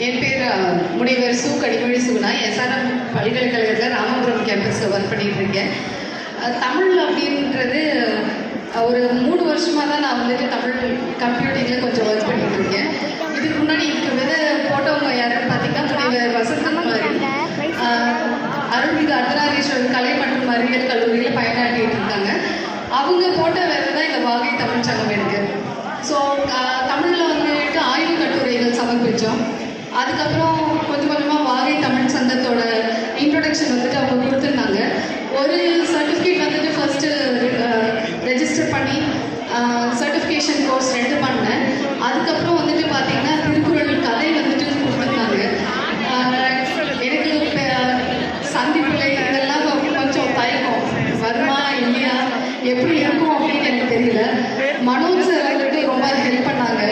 என் பேர் முனைவர் சு கனிமொழி சுகுணா. எஸ்ஆர்எம் பல்கலைக்கழகத்தில் ராமபுரம் கேம்பஸில் ஒர்க் பண்ணிகிட்டு இருக்கேன். தமிழ் அப்படின்றது ஒரு 3 வருஷமாக தான் நான் வந்துட்டு தமிழ் கம்ப்யூட்டிங்கில் கொஞ்சம் ஒர்க் பண்ணிகிட்டு இருக்கேன். இதுக்கு முன்னாடி இருக்கிறது போட்டவங்க யாருன்னு பார்த்தீங்கன்னா முனைவர் வசந்தகுமாரி, அருள்மிகு அர்த்தநாரீஸ்வரர் கலை மற்றும் அறிவியல் கல்லூரியில் பயனாற்றிட்டு இருக்காங்க. அவங்க போட்ட வேலை தான் இந்த வாகை தமிழ் சங்கம் இருக்குது. ஸோ தமிழில் வந்துட்டு ஆய்வு கட்டுரைகள் சமர்ப்பித்தோம். அதுக்கப்புறம் கொஞ்சம் கொஞ்சமாக வாகை தமிழ் சங்கத்தோட இன்ட்ரொடக்ஷன் வந்துட்டு அவங்க கொடுத்துருந்தாங்க. ஒரு சர்டிஃபிகேட் வந்துட்டு ஃபஸ்ட்டு ரெஜிஸ்டர் பண்ணி சர்டிஃபிகேஷன் கோர்ஸ் 2 பண்ணேன். அதுக்கப்புறம் வந்துட்டு பார்த்திங்கன்னா திருக்குறள் கதை வந்துட்டு கொடுத்துருந்தாங்க. எனக்கு சந்திப்பில்லை இதெல்லாம் கொஞ்சம் தயக்கம், வருமா இல்லையா எப்படி இருக்கும் அப்படின்னு எனக்கு தெரியல. மனோஜ் சார் வந்துட்டு ரொம்ப ஹெல்ப் பண்ணாங்க.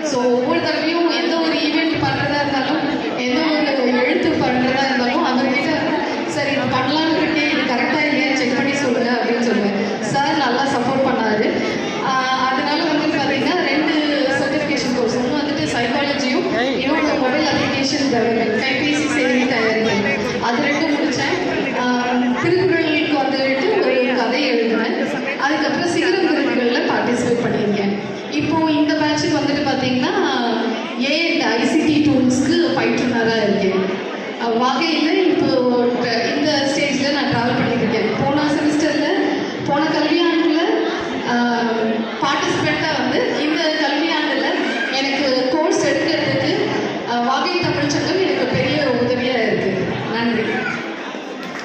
ஸோ ஒவ்வொரு தடவையும் எந்த ஒரு ஈவெண்ட் பண்ணுறதா இருந்தாலும், எந்த ஒரு எழுத்து பண்ணுறதா இருந்தாலும் அவர்கிட்ட சரி இது பண்ணலான்னு இருக்கேன், இது கரெக்டாக இல்லையா செக் பண்ணி சொல்லுங்கள் அப்படின்னு சொல்லுவேன். சார் நல்லா சப்போர்ட் பண்ணார். அதனால வந்துட்டு பார்த்தீங்கன்னா 2 சர்டிஃபிகேஷன் கோர்ஸ், ஒன்று வந்துட்டு சைக்காலஜியும், இன்னொன்று மொபைல் அப்ளிகேஷன் டெவலப்மெண்ட், கைபேசி